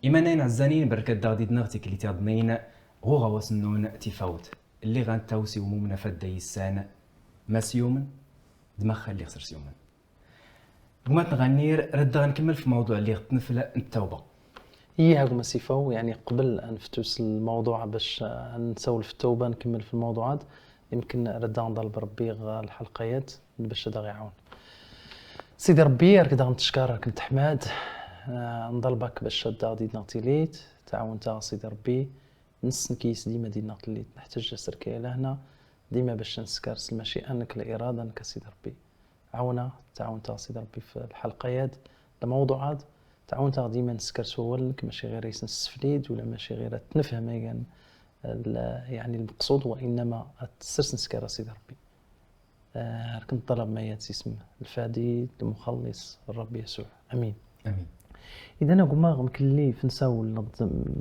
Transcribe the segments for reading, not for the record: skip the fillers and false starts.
إيمانين عزانين بركة غادي نغتك اللي تيضنين هو غواسنون تفاوت اللي غانتاوسي ومومنا فدا يسان ماس يومن دماغ اللي خسر يومن. قمت نغنير رد غنكمل في موضوع اللي غتنفل التوبة. هي هاكم سيفاو يعني قبل أن نفتوس الموضوع باش نسول في التوبة نكمل في الموضوعات يمكن رد نضل بربي الحلقيات باش هذا يعاون. سيدي ربي راك نتشكرك نتحماد نضلبك باش هذا غادي نغتيليت تعاون تا سيدي ربي نسن كيس ديما دينا نغتيليت نحتاج جسرك الى هنا ديما باش نسكر المشيئة انك الاراده انك سيدي ربي عاونا تعاون تا سيدي ربي في الحلقيات الموضوعات تعاون تا ديما نسكر سولك ماشي غير يسنسفليد ولا ماشي غير تنفهم يعني المقصود وانما تسرس نسكر سيدي ربي. كنت طلب ما يتسم الفادي المخلص الرب يسوع امين. امين. اذا انا قماغ مكلي في نساول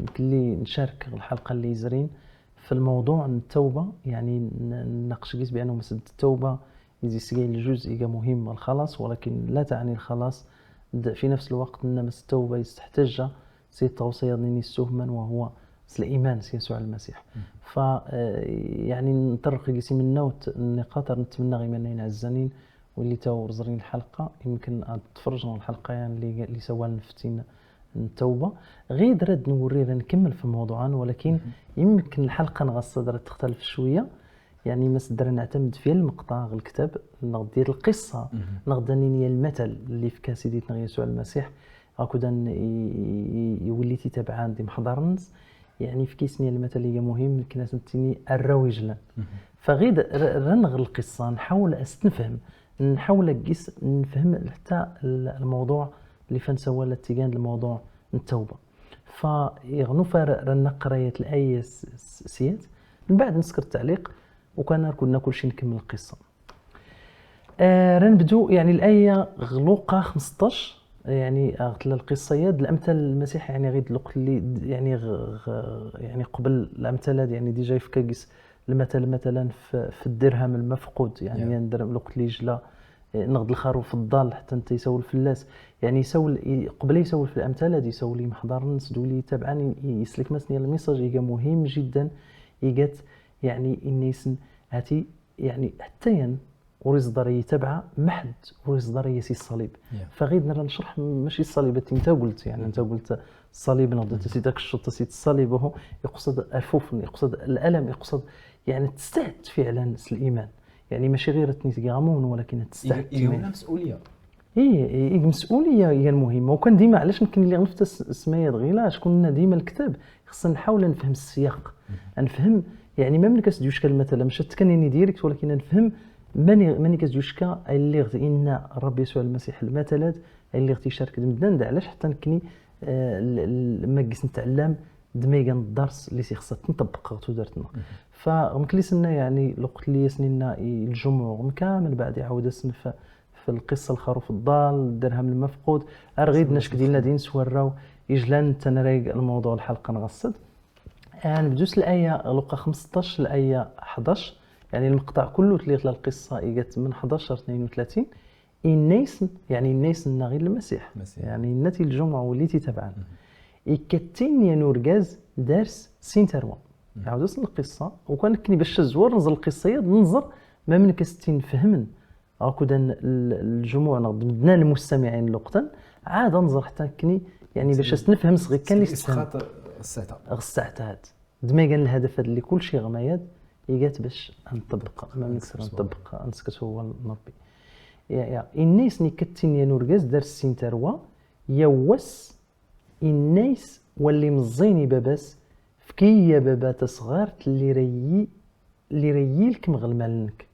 مكلي نشارك الحلقه اللي زرين في الموضوع التوبه يعني نناقش قيس بانه مسد التوبه يزي سجي الجزء مهم الخلاص ولكن لا تعني الخلاص في نفس الوقت ان التوبه يستحتج سي توصيه نيني السهما وهو الايمان في يسوع المسيح. ف يعني نطرق قيسي من نوت النقاط نتمنى غير منين عزانين واللي تاو زرين الحلقه يمكن تفرجنا الحلقه يعني اللي سوا نفتين التوبه غير رد نوري نكمل في الموضوع ولكن يمكن الحلقه نغصدر تختلف شويه يعني مصدر نعتمد فيه المقطع الكتاب نغد ديال القصه نغد نيني المثل اللي في سيدنا يسوع المسيح هكذا يوليتي تابع عندي محضرنس يعني في كيسني المثل اللي مهم كنا سنتيني الرويجلا فغير رنغ القصه نحاول استنفهم نحاول نفهم حتى الموضوع اللي فنسوى الاتجاه الموضوع التوبه فيغنو رنا قرايه الايه سيات من بعد نسكر التعليق وكان كنا كل شيء نكمل القصه. رنبدو يعني الايه غلوقه 15 يعني اغتل القصه يد الامثال المسيح يعني غير الوقت اللي يعني قبل الامثال يعني ديجا يفكاكس المثل مثلا في الدرهم المفقود يعني ندير الوقت اللي جلا نغد الخروف الضال حتى انت يسول الفلاس يعني يسول قبل يسول في الامثال هذه يسول لي محضر نسدولي تابعا يسلك مسني الميساج يجا مهم جدا يجات يعني الناس هاتي يعني حتى وريصدر يتبع محد وريصدر يسي الصليب فغيد نرى نشرح ماشي الصليب انت قلت يعني انت قلت الصليب نضد تسيدك الشط تسيد الصليب وهو يقصد الفوف يقصد الالم يقصد يعني تستعد فعلا الايمان يعني ماشي غير تنيتي غامون ولكن تستعد يقولنا مسؤوليه اي مسؤوليه هي المهمه وكان ديما علاش يمكن اللي غنفت السمايات غير كنا ديما الكتاب خصنا نحاول نفهم السياق نفهم يعني ما منك سديوش مثلا مش تكنيني ديريكت ولكن نفهم ماني كزوجكا اللي غت ان الرب يسوع المسيح المثلات اللي غتي شارك دمدان علاش حتى نكني ما قيس نتعلم دميغا الدرس اللي خصها تنطبق تودرتنا فمكليسنا يعني الوقت اللي سنينا الجمعه كامل بعد يعاود اسم في القصه الخروف الضال الدرهم المفقود ارغيد نشك ديالنا دين سوراو يجلان تنريق الموضوع الحلقه نغصد نبدوس الايه لقا 15 الايه 11 يعني المقطع كله تلي القصه اجت من 11 32 الناس يعني الناس غير المسيح يعني النتي الجمعه وليتي تبعا يكتين يا نورغاز دارس سينتروا عاود اسم القصه وكان كني باش الزوار نزل القصه ننظر ما من كستين فهمن هكذا الجموع نضمنا المستمعين لقطا عاد ننظر حتى كني يعني باش نفهم صغير كان لي خاطر الساعات دميغا الهدف اللي كل شيء غمايات يجات باش نطبق ما نكسر نطبق نسكت هو نربي يا الناس نكتين يا نورغاز دارس سينتروا يوس الناس واللي مزيني باباس فكي يا بابا تصغرت اللي رييلك مغلمالنك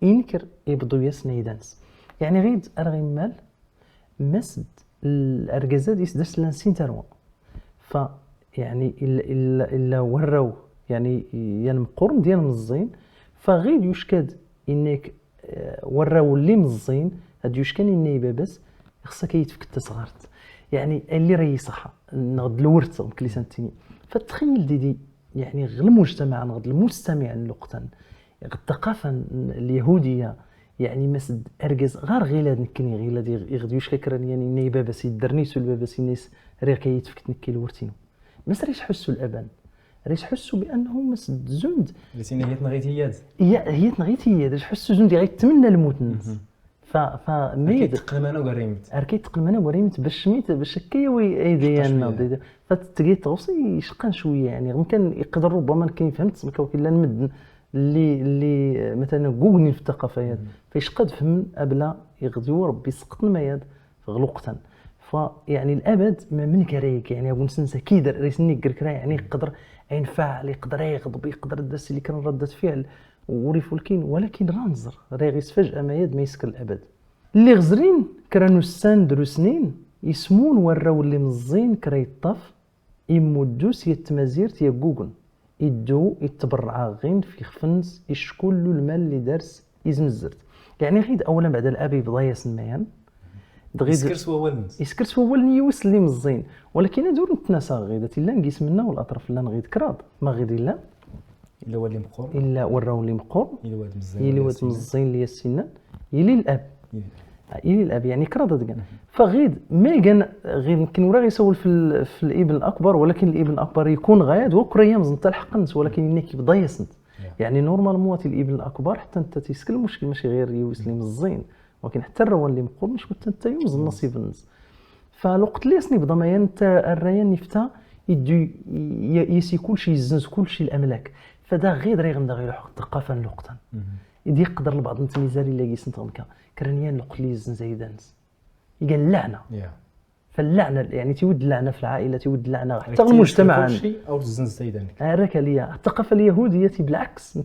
ينكر يبدو يسني دانس يعني غيد ارغمال مسد الارغازات يسدس لانسينتروا ف يعني الا وراو يعني ينمقرن ديال مزين فغير يشكد انك وراو اللي مزين هاد يشكن اني باباس خصك يتفك صغارت يعني اللي راهي صح نغد الورث كليسانتيني فتخيل دي يعني غير المجتمع نغد المستمع لقطا الثقافه اليهوديه يعني ما سد ارجز غير غيلاد نكني غيلاد يغديوش ككراني يعني ني بابا سيدرني سول بابا سينيس ريق كيتفكت نكي الورتينو ما سريش حسوا الابان ريش حسوا بانهم مسد زند لسين هي تنغيت هي تنغيت هي داش حسوا زند غيتمنى الموت الناس ميد تقلمنا وقريمت اركيت تقلمنا وقريمت باش ميت باش كيوي ايديالنا فتقيت غوصي يشقن شويه يعني ممكن يقدر ربما كاين فهمت كوكي لا نمد اللي مثلا جوجني في الثقافه فيشقد فهم ابلا يغدو ربي سقط المياد غلقتا فيعني الابد ما من كريك يعني ابو نسنسى كيدر ريسني كركرا يعني يقدر ينفعل يقدر يغضب يقدر الدرس اللي كان ردة فعل وريفو الكين ولكن رانزر ريغيس فجأة ما يد ما يسكر الأبد اللي غزرين كرانو السان درو سنين يسمون وراو اللي مزين كرا يطاف يمودوس يتمازيرت يا جوجل يدو يتبرع غين في خفنز يشكل له المال اللي دارس يزمزرت يعني غيد اولا بعد الابي بضايا سنميان يسكرس هو اول يوس اللي مزين ولكن دور نتناسى غيدات الا نقيس منا والاطراف لا نغيد كراض ما غيد الا هو اللي مقور الا وراو اللي مقور اللي واد مزين اللي السنان يلي الاب يعني كراض دكان فغيد ما كان غير يمكن وراه يسول في الابن الاكبر ولكن الابن الاكبر يكون غايد وكريا مزنت الحقنت ولكن انك بضايسنت يعني نورمال موات الابن الاكبر حتى انت تيسكل المشكل ماشي غير يوسلم الزين ولكن حتى الروان اللي مقول مش كنت انت يوز النصيب الناس فالوقت اللي يسني بضميان انت الريان يفتا يدي يسي كلشي يزنز كلشي الاملاك فدا غير يغندا غير حق الثقافه الوقتا يدي يقدر البعض انت ميزاري اللي يسنت غمكا كرنيان الوقت اللي يزن زيدانس يقال اللعنه فاللعنه يعني تيود اللعنه في العائله تيود اللعنه حتى المجتمع شيء او الزنز زيدانك راك ليا الثقافه اليهوديه بالعكس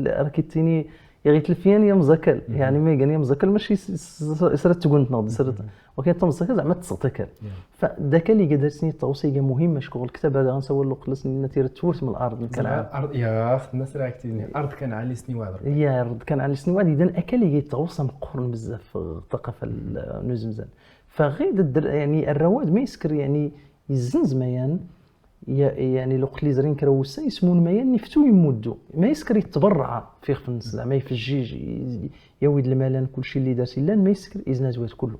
راكيتيني يا تلفيان يا مزكل يعني ما كان يا مزكل ماشي سرت تقول نوض سرت ولكن تمزكل زعما تسقطك فذاك اللي قدرتني التوصيه مهمه شكون الكتاب هذا غنسوي له خلص نتير تورث من الارض الكلام الارض يا الناس راه كتير الارض كان على سنوات يا الارض كان على سنوات اذا اكل يتوصى مقرن بزاف في الثقافه النزمزان فغير يعني الرواد ما يسكر يعني يزنز ميان يعني الوقت اللي زرين كروسا يسمون ميان نفتو يمدو ما يسكر يتبرع في خفنس زعما يفجيج يويد المالان كلشي اللي دار لان ما يسكر يزنازوات كله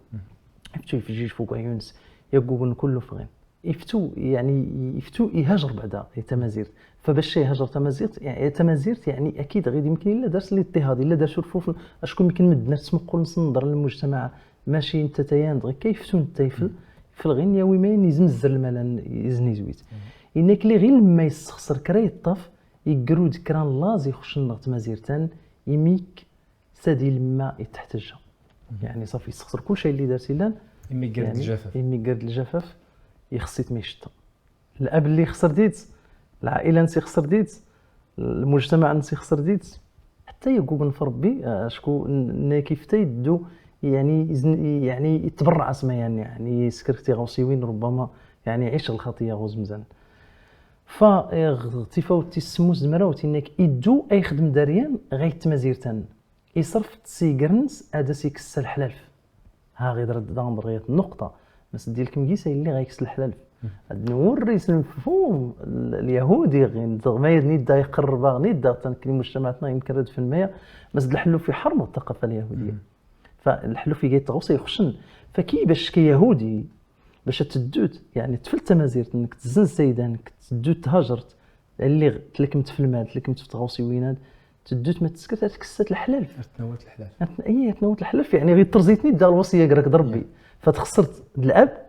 يفتو يفجيج فوق عيونس يقوغن كله فغين يفتو يهاجر بعدا تمازيرت فباش يهاجر تمازيرت يعني تمازيرت يعني اكيد غير يمكن الا دارس الاضطهاد الا دار شرفوف اشكون يمكن مد نفس مقول نصدر للمجتمع ماشي انت تيان دغيا كيفتو نتايفل في الغنيا ويمين يزمزر المال يزني زويت انك اللي غير لما يستخسر كرا يطاف يقرود كران لاز يخش النغط مازيرتان يميك سادي لما يتحتجها يعني صافي يستخسر كل شيء اللي دار سيلان يمي قرد الجفاف الجفاف يخصيت ميشتا الاب اللي خسر ديت العائله نسي خسر ديت المجتمع نسي خسر ديت حتى يقوم فربي شكون كيف تيدو يعني يتبرع اسمه يعني سكرتي غوسيوين ربما يعني يعيش الخطيه غوز مزال فاغتفاوت تسمو زمراوت انك يدو اي خدم داريان غيت مازيرتان يصرف تسيقرنس هذا سيكس الحلالف ها غير رد دامبر غير النقطه بس ديالك مقيسه اللي غيكس الحلالف نوريس المفهوم اليهودي غير ما يدا يقرب نيدا تنكلي مجتمعاتنا يمكن رد في المية بس الحلو في حرب الثقافه اليهوديه فالحلو في جاي تغوصي يخشن فكي باش كيهودي باش تدوت يعني تفل تمازيرت انك تزن سيدانك تدوت تهاجرت اللي تلكمت في المال تلكمت في تغوصي ويناد تدوت ما تسكت تكسات الحلالف تنوت الحلالف يعني غير ترزيتني دار الوصيه قراك ضربي فتخسرت الاب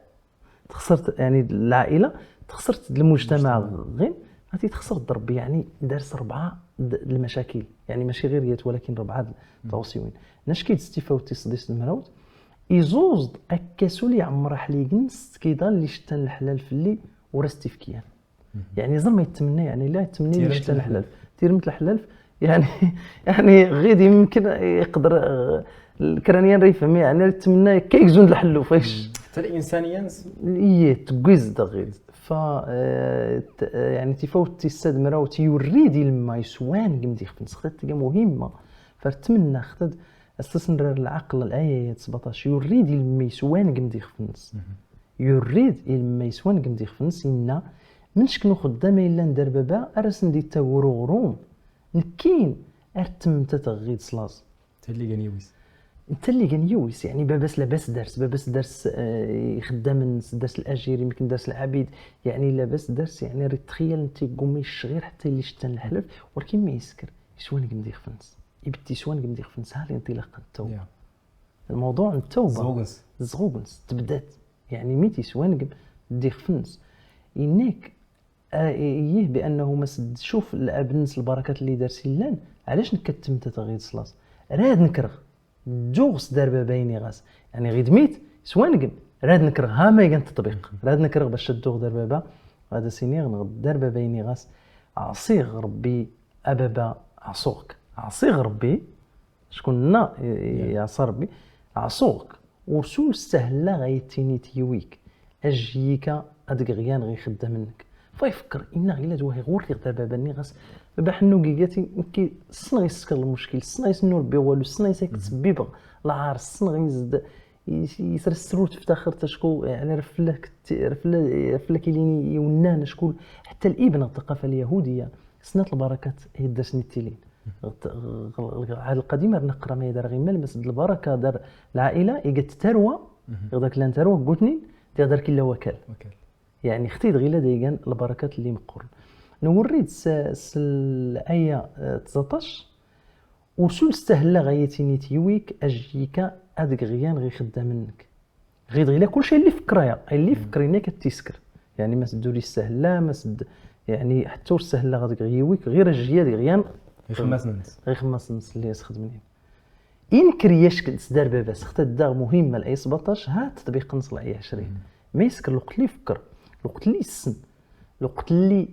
تخسرت يعني العائله تخسرت المجتمع غير غادي تخسر ضربي يعني دارس 4 المشاكل يعني ماشي غير يات ولكن 4 تغوصيوين ناش كيتستيفاو تصديس المراوت يزوز اكاسولي عمر حليقنس كيضال اللي شتان الحلال في اللي ورستي في كيان يعني زعما يتمنى يعني لا يتمنى اللي شتان الحلال تيرمت الحلال يعني غير يمكن يقدر الكرانيان ريفهم يعني يتمنى كيكزون الحلو فاش حتى الانسانيا تقويز دغيد ف يعني تفوت تيساد مراوت يوريدي لما يسوان قمدي خفنس خدت مهمه فرتمنى خدت استثمر العقل الآية 17 يريد الميسوان قمدي خفنس يريد الميسوان قمدي خفنس إن منش كنو خدامي إلا ندار بابا أرسن دي تاورو غروم نكين أرتم تتغيد صلاص تالي قانيويس انت اللي كنيوس يعني باباس لاباس درس باباس درس خدام الناس درس الاجير يمكن درس العبيد يعني لاباس درس يعني راه تخيل انت قومي الشغير حتى اللي شتا الحلف ولكن ما يسكر يسوان قمدي خفنس يبتي سوان قمدي خفنس ها الانطلاق التوبه الموضوع التوبه زغوغنس تبدات يعني ميتي سوان قمدي خفنس انك ايه بانه ما شوف الابنس البركات اللي دارسي لان علاش نكتم تغير صلاص راد نكرغ جوغس دار بيني غاس يعني غير دميت سوانقم راد نكرغ ها ما يقن تطبيق راد نكرغ باش الدوغ دار بابا هذا سيني غنغد دار بيني غاس عصيغ ربي ابابا عصوك عصيغ ربي شكوننا يعصى ربي عصوك ورسول سهله غيتيني تيويك اجيك ادق غيان غي خدام منك فيفكر ان غيلا دواه غور لي دار بابا غاس بابا حنو كيكاتي كي السن غيسكر المشكل السن يسنو ربي والو السن يساك تسبيبه العار السن غيزد يسرسرو تفتخر تشكو يعني رفله كيليني يونان شكون حتى الابن الثقافه اليهوديه سنه البركات هي داسني التيلين العهد القديم نقرا ما يدار غير مال مسد البركه دار العائله يقت تروى غداك لان تروى قوتني دار كي لا وكال يعني اختي غير دايقان البركات اللي مقر نوريد الآية 19 ورسول استهلا غايتيني تيويك أجيك أدق غيان غي خدا منك غير كل شيء اللي فكريا اللي فكرينا كتيسكر يعني ما سدولي السهلا ما سد يعني حتى السهلا غادق غيويك غير أجيا دي غيان غير خماس نص اللي يخدمني إن كرياش كتسدار باباس ختا الدار مهمة الآية 17 ها تطبيق نص الآية 20 ما يسكر الوقت اللي يفكر الوقت اللي يسن الوقت اللي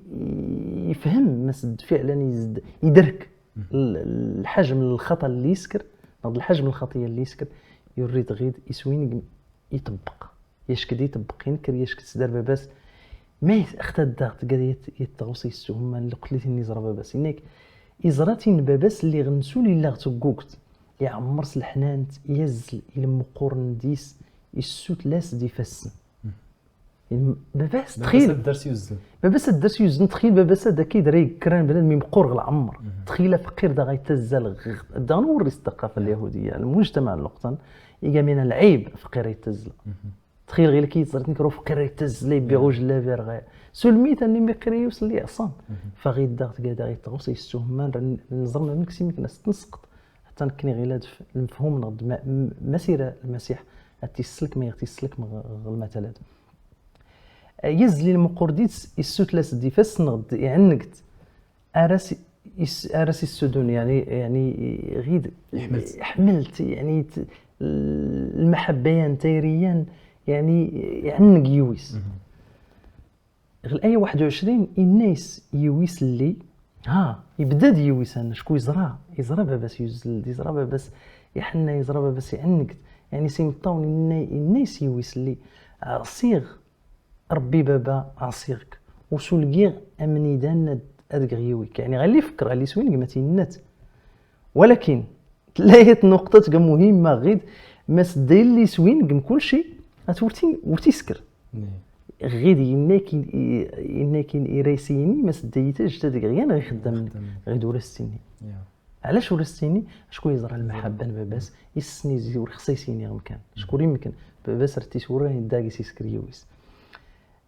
يفهم مسد فعلا يزد يدرك الحجم الخطا اللي يسكر هذا الحجم الخطيه اللي يسكر يريد غيد يسوين يطبق يشكد يطبق ينكر يشكد سدار باباس ما اختا الضغط قال يتغوصي السهم اللي قلت لي نزرا باباس انك ازراتين باباس اللي غنسو لي لا تقوقت يا عمرس الحنانت يزل الى مقورن ديس السوت لاس دي فسن يعني باباس تخيل باباس الدرس يوزن تخيل باباس هذا كيدري كران بنادم مقور العمر تخيل فقير دا غيتزل دا نوري الثقافه اليهوديه المجتمع اللقطان يجا من العيب فقير يتزل تخيل غير كي صرت نكرو فقير يتزل يبيعوا جلابير غير سلميت اني مقري يوصل لي عصام فغي الضغط قاعد غيتغوص يستهمان نظرنا منك الناس تنسقط حتى نكني غير المفهوم نغد مسيره المسيح تيسلك ما يغتسلك من المثلات يزلي المقرديت السوتلاس دي فسنغد يعنقت اراسي السودون يعني غيد حملت يعني المحبيان تيريان يعني يعنق يويس الآية 21 الناس يويس اللي ها يبدا يويس انا شكون يزرع باباس يزل يزرع باباس يحنا يزرع باباس يعنقت يعني سيمطاون الناس يويس اللي صيغ ربي بابا عصيرك وسولقيغ امني دان ادغيويك يعني غالي فكر على سوين قمتي النت ولكن تلاقيت نقطه مهمه غير ما سدير لي سوين قم كل شيء ورتي سكر غير انك يريسيني ما سديتش تدغيان غير خدام غير دورستيني علاش ورستيني شكون يزرع المحبه باباس يسني زيور خصيصيني غمكان شكون يمكن باباس رتي سوراني داكي سكريويس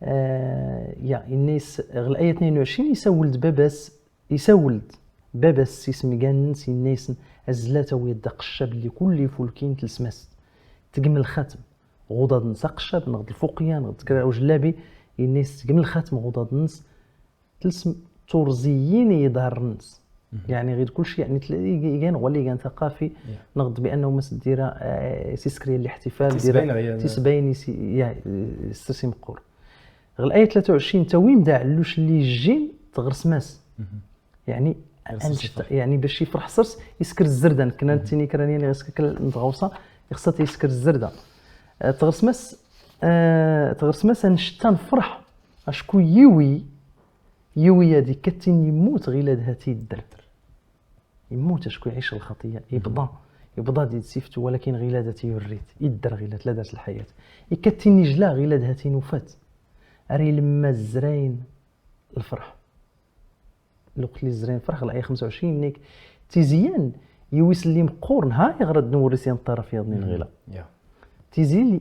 يا الناس الآية 22 يسولد باباس اسم جانس الناس الزلاته ويدق الشاب اللي كل فولكين تلسمس تقم الختم غضض نسق الشاب نغد الفوقيا نغد كراو جلابي الناس تقم الختم غضض نس تلسم تورزيين يظهر الناس يعني غير كل شيء يعني تلاقي كان ولي كان ثقافي نغد بانه مس ديره سيسكري الاحتفال ديره تسبين يا سرسي مقور الآية 23 تويم دا علوش اللي الجين تغرس ماس يعني يعني باش يفرح صرس يسكر الزردان كنا نتيني كرانيا غيسكر نتغوصه يخصها يسكر الزرده تغرس ماس نشتا نفرح اشكو يوي هادي كتين يموت غير هاد هاتي الدر يموت اشكو يعيش الخطيه يبضى دي سيفتو ولكن غير هاتي يريد يدر غير لا دارت الحياه يكتين يجلا غير هاتي نوفات اري لما الزراين الفرح الوقت اللي الزراين الفرح الآية 25 نيك تيزيان يويس اللي مقورن ها يغرد نوري سين طرف يضني الغلا يا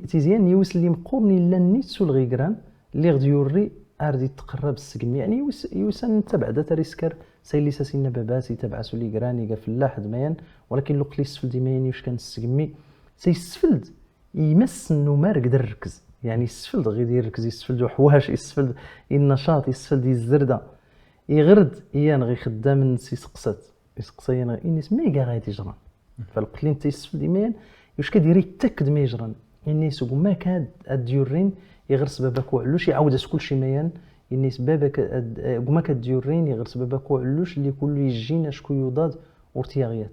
تيزيان يويس اللي مقورني الا نيتسو الغيكران اللي غادي يوري اردي تقرب السقم يعني يويس انت بعدا تريسكر سايلي ساسينا باباسي تبع سولي كراني فلاح دميان ولكن لو قلي السفل ديما واش كان السقمي سيستفلد يمس انه ما يقدر يركز يعني يستفلد غير يركز يستفلد حواش يستفلد النشاط يستفلد الزرده يغرد يان غي خدام الناس يسقسا يان الناس ما كاع غادي يجران فالقلت لي انت يستفلد ديما واش كدير يتاكد ما يجران الناس ما كاد اديورين يغرس باباك وعلوش يعاود كلشي ميان الناس باباك ما كديورين يغرس باباك وعلوش اللي كله يجينا شكون يضاد ورتياغيات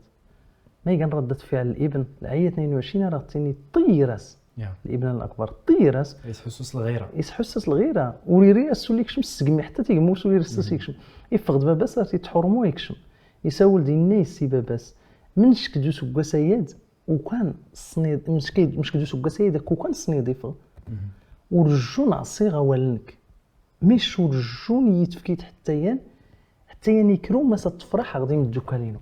ما كان ردة فعل الابن العية 22 راه تيني طيراس الابن الاكبر طيراس يسحسس الغيره وريري السوليك شمس سقمي حتى تيمو سولي رساسيك شم يفقد باباس راه تيتحرمو يكشم يساول دي الناس سي باباس منش كدو سكا سياد وكان الصنيد مش كدو سكا سياد كان الصنيد يفغ ورجون عصيغه والنك مش ورجون يتفكيت حتى يكرو ما تفرح غادي مدوكالينو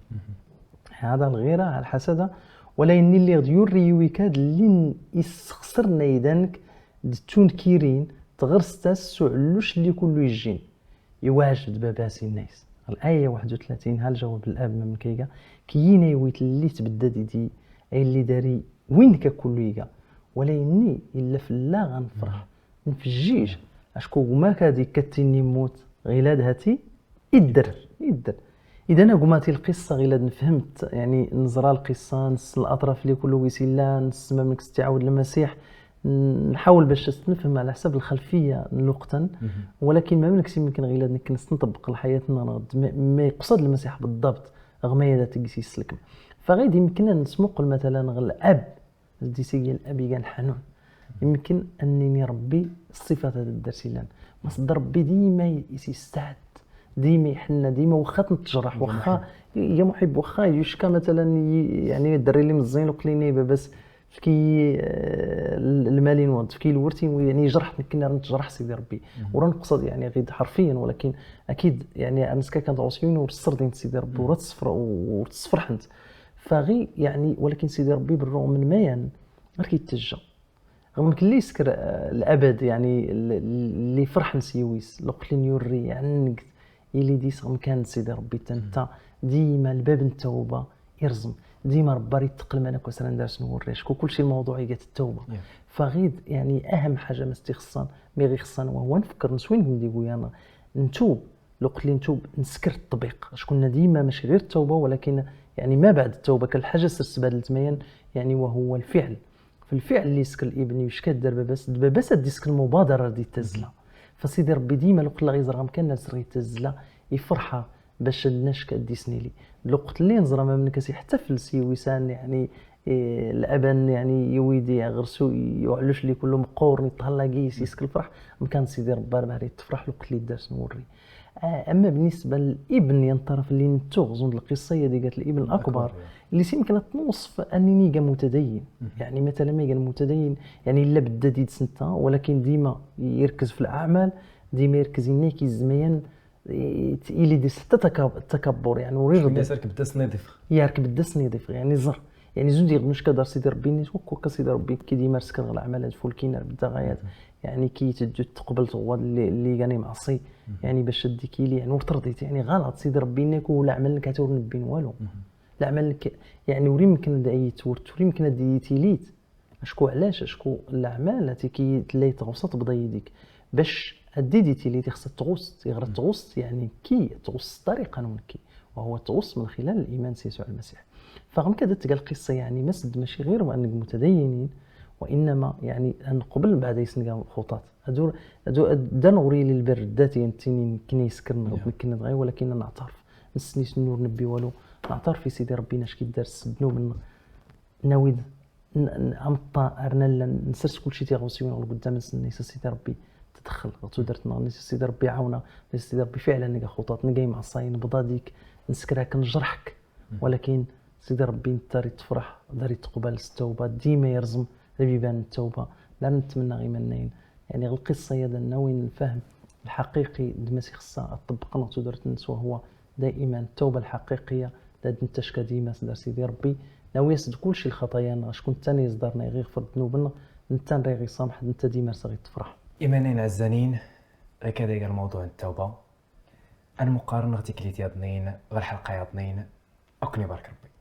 هذا الغيره على الحسده ولا يني اللي غادي يوري ويكاد اللي يسخسر نيدانك تون كيرين تغرستاس سعلوش اللي كله يجين يواجد باباسي الناس الايه 31 ها الجواب الاب من كيكا كيينا يويت اللي تبدد دي اي اللي داري وين ككل يكا ولا يني الا في لا غنفرح نفجيج اشكو ما كادي كتيني موت غيلاد هاتي يدر اذا انا قماتي القصه غير فهمت يعني نزرى القصه نص الاطراف اللي كله ويسيلا نسمى منك استعاود المسيح نحاول باش نفهم على حسب الخلفيه نلقطن ولكن ما منك يمكن غير نطبق لحياتنا ما يقصد المسيح بالضبط رغم هذا تقيس يسلك فغير يمكن نسمق مثلا الاب ديسي الاب كان حنون يمكن انني ربي الصفات هذا الدرس لان مصدر ربي ديما يستعد ديما يحنا ديما واخا تجرح واخا يا محب واخا يشكى مثلا يعني الدري اللي مزين وقليني بس فكي المالين وانت فكي الورتين يعني جرحت كنا نتجرح سيدي ربي ورا نقصد يعني غير حرفيا ولكن اكيد يعني امسكا كانت عصيون ورصردين سيدي ربي ورا تصفر حنت فغي يعني ولكن سيدي ربي بالرغم من ما يعني غير كيتجا رغم كلي يسكر الابد يعني اللي فرح نسيويس لو قلت يوري يعني اللي ديس غم كان سيدي ربي انت ديما الباب التوبه يرزم ديما ربي يتقل منك وسرا دارس نوريش كل شيء الموضوعيه التوبه فغيد يعني اهم حاجه ما استخصان مي غير خصنا وهو نفكر نسوين نديرو انا نتوب لو قلت لي نتوب نسكر التطبيق شكون ديما ماشي غير التوبه ولكن يعني ما بعد التوبه كالحاجه سرسبال التميان يعني وهو الفعل في الفعل اللي يسكر الابن واش كدير باباس ديسك المبادره دي تزلا فسيدي ربي ديما لو قلت له غير كان ناس غير تزلا يفرحها باش الناس كديسني لي لو قلت لي نزرى ما منكسي حتى في السيويسان يعني الابن يعني يويدي غرسو يعلوش لي كله مقور يطهلا قيس يسك الفرح مكان سيدي ربي باري تفرح لو قلت لي الدرس نوري اما بالنسبه للابن ينطرف اللي نتوغزون القصه دي قالت الابن الاكبر اللي يمكن تنوصف انني كان متدين يعني مثلا ما كان متدين يعني الا بدا ديد سنه ولكن ديما يركز في الاعمال ديما يركز انك الزميان اللي دي التكبر يعني وريد الناس يركب الدس نظيف يركب الدس نظيف يعني زر يعني زود يغنوش كدار سيدي ربي نيت وكا سيدي ربي كي ديما سكر الاعمال هاد فولكين بدا غايات يعني كي تجو تقبل هو اللي كاني معصي يعني باش ديك لي يعني وترضيت يعني غلط سيدي ربي نيك ولا عمل لك تور نبين والو لا عمل لك يعني وري يمكن دايت وري يمكن ديتي ليت اشكو علاش اشكو الاعمال التي كي تلي تغوصت بدا يديك باش ديتي لي خصها تغوص يغرى تغوص يعني كي تغوص طريقا ونكي وهو تغوص من خلال الايمان سيسوع المسيح فغم كذا تلقى القصه يعني مسد ماشي غير وانك متدينين وانما يعني ان قبل بعد يسنقا خطات هادو نوري للبر الذاتي انتني كني يسكرنا كنا دغيا ولكن نعترف نسنيس النور نبي والو نعترف في سيدي ربي اش كيدار ذنوب ناويد امطا ارنا نسرس كلشي تيغوسيون قدام الناس سيدي ربي تدخل غتو درتنا سيدي ربي عاونا سيدي ربي فعلا نلقى خطات نلقى معصاين بدا ديك نسكرك نجرحك ولكن سيدي ربي انت ريت تفرح داري تقبل التوبه ديما يرزم بيبان التوبه لا نتمنى غير منين يعني القصه هي ناويين الفهم الحقيقي المسيح خصها طبقنا تدرت الناس وهو دائما التوبه الحقيقيه داد انت شكا ديما سدار سيدي ربي ناوي يسد كلشي الخطايانا شكون تاني يصدرنا يغفر ذنوبنا انت نري يسامح انت ديما صغير تفرح. إيمانين عزانين هكذا قال موضوع التوبة المقارنة تكليت يا ضنين غير حلقة يا ضنين أكني بارك ربي.